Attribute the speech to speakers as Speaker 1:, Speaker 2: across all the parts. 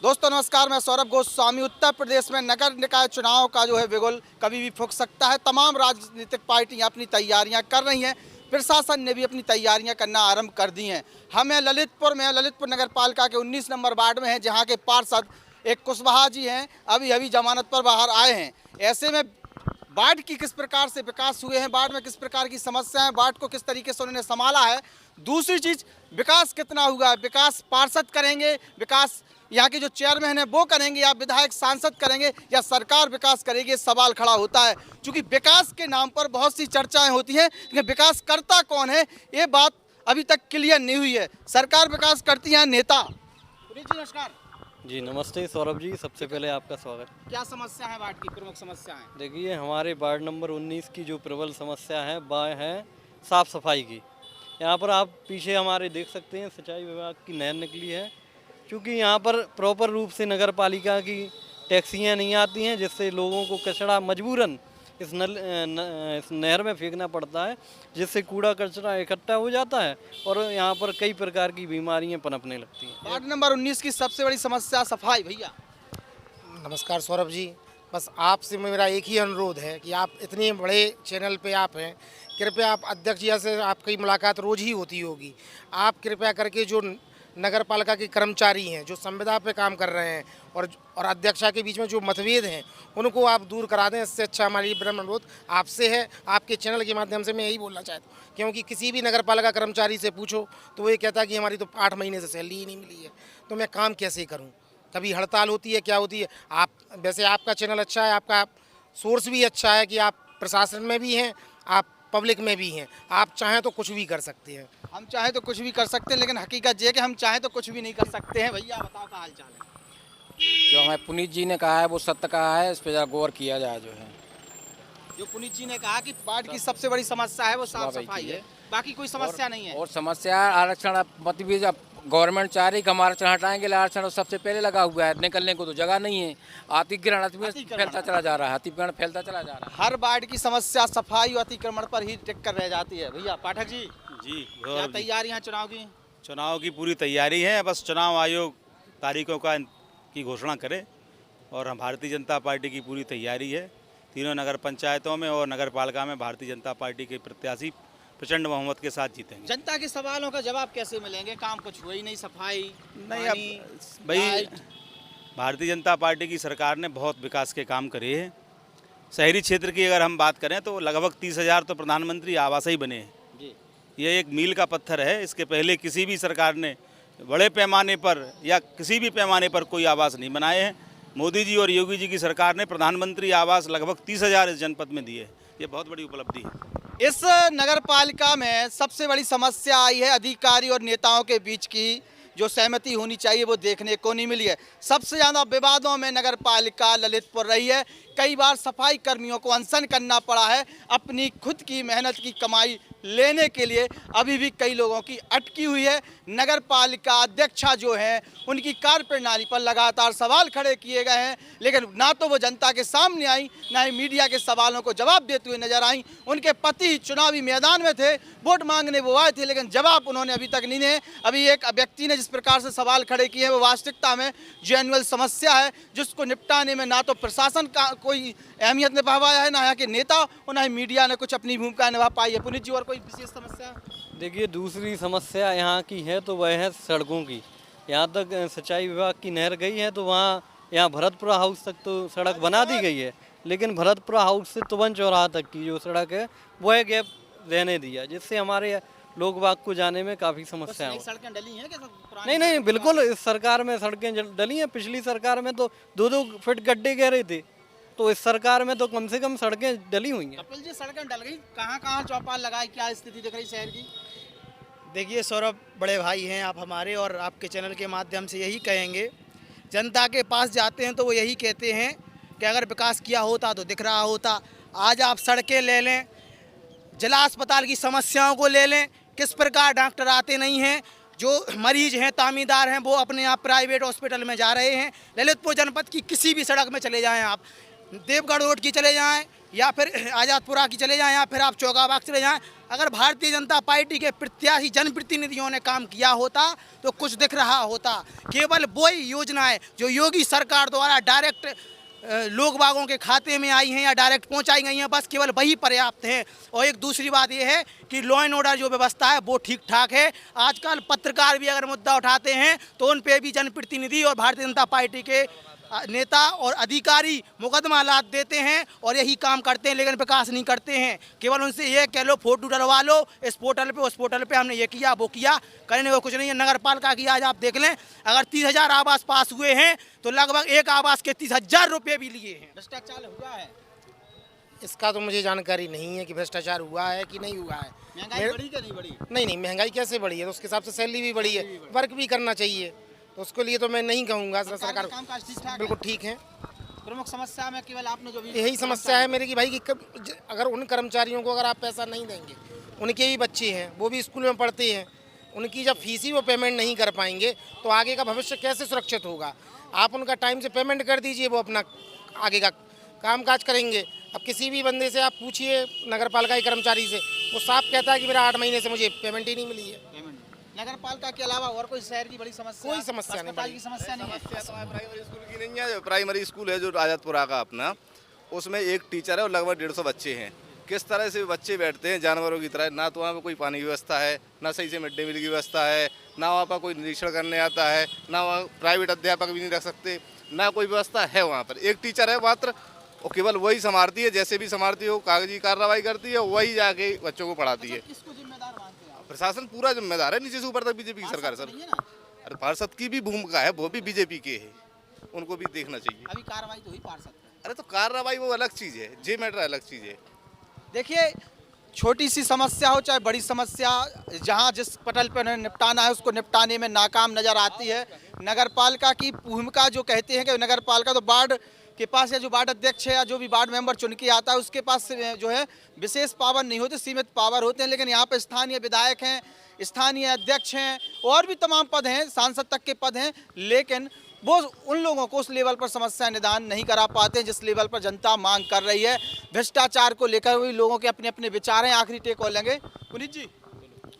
Speaker 1: दोस्तों नमस्कार, मैं सौरभ गोस्वामी। उत्तर प्रदेश में नगर निकाय चुनाव का जो है बिगुल कभी भी फूंक सकता है। तमाम राजनीतिक पार्टियां अपनी तैयारियां कर रही हैं। प्रशासन ने भी अपनी तैयारियां करना आरंभ कर दी हैं। हम हैं ललितपुर में, ललितपुर नगर पालिका के 19 नंबर वार्ड में हैं, जहां के पार्षद एक कुशवाहा जी हैं, अभी अभी जमानत पर बाहर आए हैं। ऐसे में वार्ड की किस प्रकार से विकास हुए हैं, वार्ड में किस प्रकार की समस्या है, वार्ड को किस तरीके से उन्होंने संभाला है। दूसरी चीज़, विकास कितना हुआ है, विकास पार्षद करेंगे, विकास यहाँ के जो चेयरमैन है वो करेंगे, या विधायक सांसद करेंगे, या सरकार विकास करेगी, सवाल खड़ा होता है। क्योंकि विकास के नाम पर बहुत सी चर्चाएं होती हैं, लेकिन विकास करता कौन है ये बात अभी तक क्लियर नहीं हुई है। सरकार विकास करती है, नेता। जी नमस्कार।
Speaker 2: जी नमस्ते सौरभ जी, सबसे पहले आपका स्वागत।
Speaker 1: क्या समस्या है वार्ड की, प्रमुख समस्याएं?
Speaker 2: देखिए, हमारे वार्ड नंबर 19 की जो प्रबल समस्या है वह है साफ़ सफाई की। यहाँ पर आप पीछे हमारे देख सकते हैं सिंचाई विभाग की नहर निकली है, क्योंकि यहाँ पर प्रॉपर रूप से नगर पालिका की टैक्सियाँ नहीं आती हैं, जिससे लोगों को कचरा मजबूरन इस नहर में फेंकना पड़ता है, जिससे कूड़ा कचरा इकट्ठा हो जाता है और यहाँ पर कई प्रकार की बीमारियाँ पनपने लगती हैं।
Speaker 1: वार्ड नंबर 19 की सबसे बड़ी समस्या सफाई। भैया
Speaker 3: नमस्कार सौरभ जी, बस आपसे मेरा एक ही अनुरोध है कि आप इतने बड़े चैनल पे आप हैं, कृपया आप अध्यक्ष जी से आपकी मुलाकात रोज़ ही होती होगी। आप कृपया करके जो नगर पालिका के कर्मचारी हैं, जो संविदा पे काम कर रहे हैं, और अध्यक्षा के बीच में जो मतभेद हैं उनको आप दूर करा दें। इससे अच्छा हमारी विनम्र अनुरोध आपसे है। आपके चैनल के माध्यम से मैं यही बोलना चाहता हूँ, क्योंकि किसी भी नगर पालिका कर्मचारी से पूछो तो वो ये कहता है कि हमारी तो 8 महीने से सैलरी ही नहीं मिली है, तो मैं काम कैसे करूँ। कभी हड़ताल होती है, क्या होती है। आप वैसे आपका चैनल अच्छा है, आपका सोर्स भी अच्छा है कि आप प्रशासन में भी हैं, आप पब्लिक में भी हैं। आप चाहें तो कुछ भी कर सकते हैं।
Speaker 1: हम चाहें तो कुछ भी कर सकते हैं, लेकिन हकीकत ये है कि हम चाहें तो कुछ भी नहीं कर सकते हैं। भैया बताओ क्या हाल चाल है?
Speaker 4: जो हमें पुनीत जी ने कहा है वो सत्य कहा है, इस पर जरा गौर किया जाए। जो है
Speaker 1: जो पुनीत जी ने कहा कि वार्ड की सबसे बड़ी समस्या है वो साफ सफाई है, बाकी कोई समस्या नहीं है।
Speaker 4: और समस्या आरक्षण मतलब जब गवर्नमेंट चाह रही कि हम आरक्षण हटाएंगे, आरक्षण सबसे पहले लगा हुआ है, निकलने को तो जगह नहीं है। अतिक्रमण फैलता चला जा रहा है, अतिक्रमण फैलता चला जा रहा है।
Speaker 1: हर वार्ड की समस्या सफाई और अतिक्रमण पर ही टिक कर रह जाती है। भैया पाठक जी, क्या तैयारियां चुनाव की?
Speaker 5: चुनाव की पूरी तैयारी है, बस चुनाव आयोग तारीखों की घोषणा करे, और हम भारतीय जनता पार्टी की पूरी तैयारी है। तीनों नगर पंचायतों में और नगर पालिका में भारतीय जनता पार्टी के प्रत्याशी प्रचंड बहुमत के साथ जीतेंगे।
Speaker 1: जनता के सवालों का जवाब कैसे मिलेंगे? काम कुछ हुआ ही नहीं, सफाई
Speaker 5: नहीं। अब भाई, भारतीय जनता पार्टी की सरकार ने बहुत विकास के काम करे हैं। शहरी क्षेत्र की अगर हम बात करें तो लगभग 30,000 तो प्रधानमंत्री आवास ही बने हैं। ये एक मील का पत्थर है। इसके पहले किसी भी सरकार ने बड़े पैमाने पर या किसी भी पैमाने पर कोई आवास नहीं बनाए हैं। मोदी जी और योगी जी की सरकार ने प्रधानमंत्री आवास लगभग 30,000 इस जनपद में दिए। ये बहुत बड़ी उपलब्धि है।
Speaker 1: इस नगर पालिका में सबसे बड़ी समस्या आई है अधिकारी और नेताओं के बीच की जो सहमति होनी चाहिए वो देखने को नहीं मिली है। सबसे ज़्यादा विवादों में नगर पालिका ललितपुर रही है। कई बार सफाई कर्मियों को अनशन करना पड़ा है अपनी खुद की मेहनत की कमाई लेने के लिए। अभी भी कई लोगों की अटकी हुई है। नगर पालिका अध्यक्षा जो हैं उनकी कार्यप्रणाली पर लगातार सवाल खड़े किए गए हैं, लेकिन ना तो वो जनता के सामने आई, ना ही मीडिया के सवालों को जवाब देते हुए नजर आई। उनके पति चुनावी मैदान में थे, वोट मांगने वो आए थे, लेकिन जवाब उन्होंने अभी तक नहीं दिए। अभी एक व्यक्ति ने जिस प्रकार से सवाल खड़े किए हैं वो वास्तविकता में जेन्युइन समस्या है, जिसको निपटाने में ना तो प्रशासन का कोई अहमियत निभाया है, ना यहाँ के नेता और ना ही मीडिया ने कुछ अपनी भूमिका निभा पाई है। पुनीत जी, और कोई विशेष समस्या?
Speaker 2: देखिए, दूसरी समस्या यहाँ की है तो वह है सड़कों की। यहाँ तक सिंचाई विभाग की नहर गई है तो यहाँ भरतपुरा हाउस तक तो सड़क बना दी गई है, लेकिन भरतपुरा हाउस से तुवन चौराहा तक की जो सड़क है वह गैप रहने दिया, जिससे हमारे लोग बाग को जाने में काफ़ी समस्या है।
Speaker 1: सड़कें डली हैं क्या?
Speaker 2: नहीं, बिल्कुल इस सरकार में सड़कें डली हैं। पिछली सरकार में तो 2-2 फीट गड्ढे गहरे थे, तो इस सरकार में तो कम से कम सड़कें डली हुई हैं।
Speaker 1: कपिल जी, सड़कें डल गई, कहाँ चौपाल लगाए, क्या स्थिति दिख रही शहर की?
Speaker 6: देखिए सौरभ, बड़े भाई हैं आप हमारे, और आपके चैनल के माध्यम से यही कहेंगे, जनता के पास जाते हैं तो वो यही कहते हैं कि अगर विकास किया होता तो दिख रहा होता। आज आप सड़कें ले लें, जिला अस्पताल की समस्याओं को ले लें, किस प्रकार डॉक्टर आते नहीं हैं, जो मरीज हैं तामीदार हैं वो अपने आप प्राइवेट हॉस्पिटल में जा रहे हैं। ललितपुर जनपद की किसी भी सड़क में चले जाएं, आप देवगढ़ रोड की चले जाएं, या फिर आज़ादपुरा की चले जाएं, या फिर आप चौगाबाग चले जाएं, अगर भारतीय जनता पार्टी के प्रत्याशी जनप्रतिनिधियों ने काम किया होता तो कुछ दिख रहा होता। केवल वही योजनाएं जो योगी सरकार द्वारा डायरेक्ट लोग बागों के खाते में आई हैं या डायरेक्ट पहुंचाई गई हैं, बस केवल वही पर्याप्त है। और एक दूसरी बात यह है कि लॉ एंड ऑर्डर जो व्यवस्था है वो ठीक ठाक है। आजकल पत्रकार भी अगर मुद्दा उठाते हैं तो उन पे भी जनप्रतिनिधि और भारतीय जनता पार्टी के नेता और अधिकारी मुकदमा लाद देते हैं और यही काम करते हैं, लेकिन विकास नहीं करते हैं। केवल उनसे ये कह लो फोटो डलवा लो इस पोर्टल पे उस पोर्टल पे, हमने ये किया वो किया, करने को कुछ नहीं है। नगर पालिका की आज आप देख लें, अगर 30,000 आवास पास हुए हैं तो लगभग एक आवास के 30,000 रुपये भी लिए हैं।
Speaker 1: भ्रष्टाचार हुआ है?
Speaker 3: इसका तो मुझे जानकारी नहीं है कि भ्रष्टाचार हुआ है कि नहीं हुआ है।
Speaker 1: महंगाई बढ़ी क्या नहीं बढ़ी?
Speaker 3: नहीं, महंगाई कैसे बढ़ी है? तो उसके हिसाब से सैलरी भी बढ़ी है, वर्क भी करना चाहिए, तो उसके लिए तो मैं नहीं कहूँगा सरकार
Speaker 1: कामकाज ठीक ठाक
Speaker 3: बिल्कुल ठीक है।
Speaker 1: प्रमुख समस्या में केवल आपने जो भी
Speaker 3: यही समस्या है मेरे की भाई कि अगर उन कर्मचारियों को अगर आप पैसा नहीं देंगे, उनके भी बच्चे हैं, वो भी स्कूल में पढ़ते हैं, उनकी जब फीस ही वो पेमेंट नहीं कर पाएंगे तो आगे का भविष्य कैसे सुरक्षित होगा? आप उनका टाइम से पेमेंट कर दीजिए, वो अपना आगे का काम काज करेंगे। अब किसी भी बंदे से आप पूछिए नगर पालिका के कर्मचारी से, वो साफ कहता है कि मेरा 8 महीने से मुझे पेमेंट ही नहीं मिली है।
Speaker 1: नगर पालिका के अलावा और कोई शहर की बड़ी समस्या?
Speaker 3: कोई समस्या नहीं,
Speaker 1: अस्पताल की समस्या नहीं है।
Speaker 7: प्राइमरी स्कूल की नहीं है। प्राइमरी स्कूल है जो आजादपुरा का अपना, उसमें एक टीचर है और लगभग 150 बच्चे हैं। किस तरह से बच्चे बैठते हैं जानवरों की तरह, ना तो वहाँ पर कोई पानी की व्यवस्था है, ना सही से मिड डे मील की व्यवस्था है, ना वहाँ पर कोई निरीक्षण करने आता है, ना वहाँ प्राइवेट अध्यापक भी नहीं रख सकते, ना कोई व्यवस्था है वहाँ पर। एक टीचर है मात्र, और केवल वही संभालती है, जैसे भी संभालती है वो कागजी कार्रवाई करती है, वही जाके बच्चों को पढ़ाती है।
Speaker 1: किसको जिम्मेदार मानते हैं आप?
Speaker 7: प्रशासन पूरा जिम्मेदार है, नीचे से ऊपर तक बीजेपी की सरकार सर। अरे पार्षद की भी भूमिका है, वो भी बीजेपी के है, उनको भी देखना चाहिए।
Speaker 1: अभी कार्रवाई तो हुई पार्षद पे।
Speaker 7: अरे तो कार्रवाई वो अलग चीज़ है, जे मैटर अलग चीज़ है।
Speaker 1: देखिए, छोटी सी समस्या हो चाहे बड़ी समस्या, जहां जिस पटल पर उन्हें निपटाना है उसको निपटाने में नाकाम नजर आती है। नगर पालिका की भूमिका जो कहते हैं कि नगर पालिका तो वार्ड के पास या जो वार्ड अध्यक्ष है या जो भी वार्ड मेंबर चुन के आता है उसके पास जो है विशेष पावर नहीं होते, सीमित पावर होते हैं। लेकिन यहाँ पर स्थानीय विधायक हैं, स्थानीय अध्यक्ष हैं और भी तमाम पद हैं, सांसद तक के पद हैं, लेकिन वो उन लोगों को उस लेवल पर समस्या निदान नहीं करा पाते हैं जिस लेवल पर जनता मांग कर रही है। भ्रष्टाचार को लेकर हुई लोगों के अपने अपने विचार हैं। आखिरी टेक और लेंगे पुनीत जी,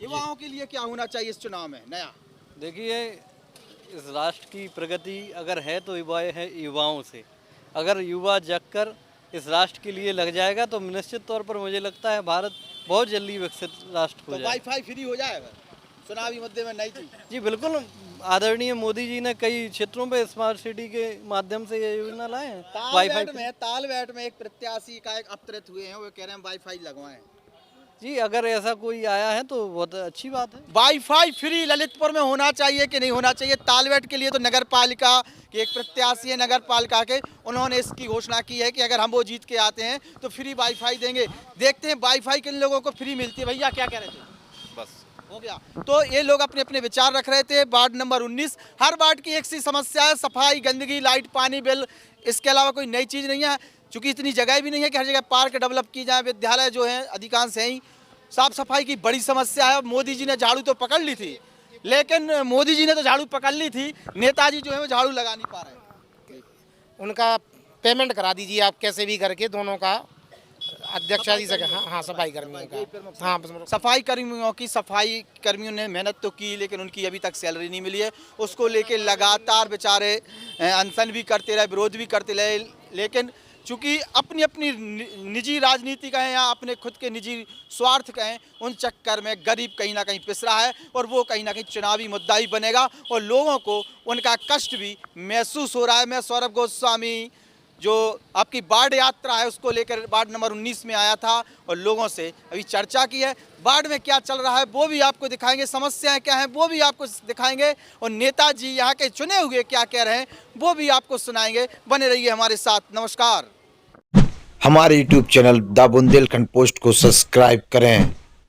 Speaker 1: युवाओं के लिए क्या होना चाहिए इस चुनाव में नया?
Speaker 2: देखिए, इस राष्ट्र की प्रगति अगर है तो युवाओं से। अगर युवा जगकर इस राष्ट्र के लिए लग जाएगा तो निश्चित तौर पर मुझे लगता है भारत बहुत जल्दी विकसित राष्ट्र हो
Speaker 1: तो
Speaker 2: जाएगा।
Speaker 1: वाईफाई फ्री हो जाएगा चुनावी मुद्दे में? नई चीज
Speaker 2: जी बिल्कुल, आदरणीय मोदी जी ने कई क्षेत्रों पे स्मार्ट सिटी के माध्यम से ये योजना लाए हैं।
Speaker 1: तालबेट में एक प्रत्याशी का एक अवतरित हुए हैं, वो कह रहे हैं वाईफाई लगवाएं।
Speaker 2: जी अगर ऐसा कोई आया है तो बहुत अच्छी बात है।
Speaker 1: वाईफाई फ्री ललितपुर में होना चाहिए कि नहीं होना चाहिए? तालबेट के लिए तो नगर पालिका के एक प्रत्याशी है, नगर पालिका के, उन्होंने इसकी घोषणा की है कि अगर हम वो जीत के आते हैं तो फ्री वाईफाई देंगे। देखते हैं वाईफाई किन लोगों को फ्री मिलती है। भैया क्या कह रहे थे?
Speaker 7: बस
Speaker 1: हो गया। तो ये लोग अपने अपने विचार रख रहे थे। वार्ड नंबर 19, हर वार्ड की एक सी समस्या है, सफाई, गंदगी, लाइट, पानी, बिल। इसके अलावा कोई नई चीज़ नहीं है, चूँकि इतनी जगह भी नहीं है कि हर जगह पार्क डेवलप की जाए। विद्यालय जो है अधिकांश है ही, साफ सफाई की बड़ी समस्या है। मोदी जी ने झाड़ू तो पकड़ ली थी, लेकिन मोदी जी ने तो झाड़ू पकड़ ली थी, नेताजी जो है वो झाड़ू लगा नहीं पा रहे।
Speaker 3: उनका पेमेंट करा दीजिए आप कैसे भी करके, दोनों का अध्यक्ष जी से। हाँ, सफाई कर्मियों का। हाँ,
Speaker 1: सफाई कर्मियों ने मेहनत तो की, लेकिन उनकी अभी तक सैलरी नहीं मिली है। उसको लेके लगातार बेचारे अनशन भी करते रहे, विरोध भी करते रहे, लेकिन चूँकि अपनी अपनी निजी राजनीति कहें या अपने खुद के निजी स्वार्थ कहें, उन चक्कर में गरीब कहीं ना कहीं पिस रहा है और वो कहीं ना कहीं चुनावी मुद्दा ही बनेगा और लोगों को उनका कष्ट भी महसूस हो रहा है। मैं सौरभ गोस्वामी जो आपकी वार्ड यात्रा है उसको लेकर वार्ड नंबर 19 में आया था और लोगों से अभी चर्चा की है। वार्ड में क्या चल रहा है वो भी आपको दिखाएंगे, समस्याएं क्या हैं वो भी आपको दिखाएंगे और नेताजी यहाँ के चुने हुए क्या कह रहे हैं वो भी आपको सुनाएंगे। बने रहिए हमारे साथ। नमस्कार।
Speaker 8: हमारे YouTube channel the Bundelkhand post को सब्सक्राइब करें।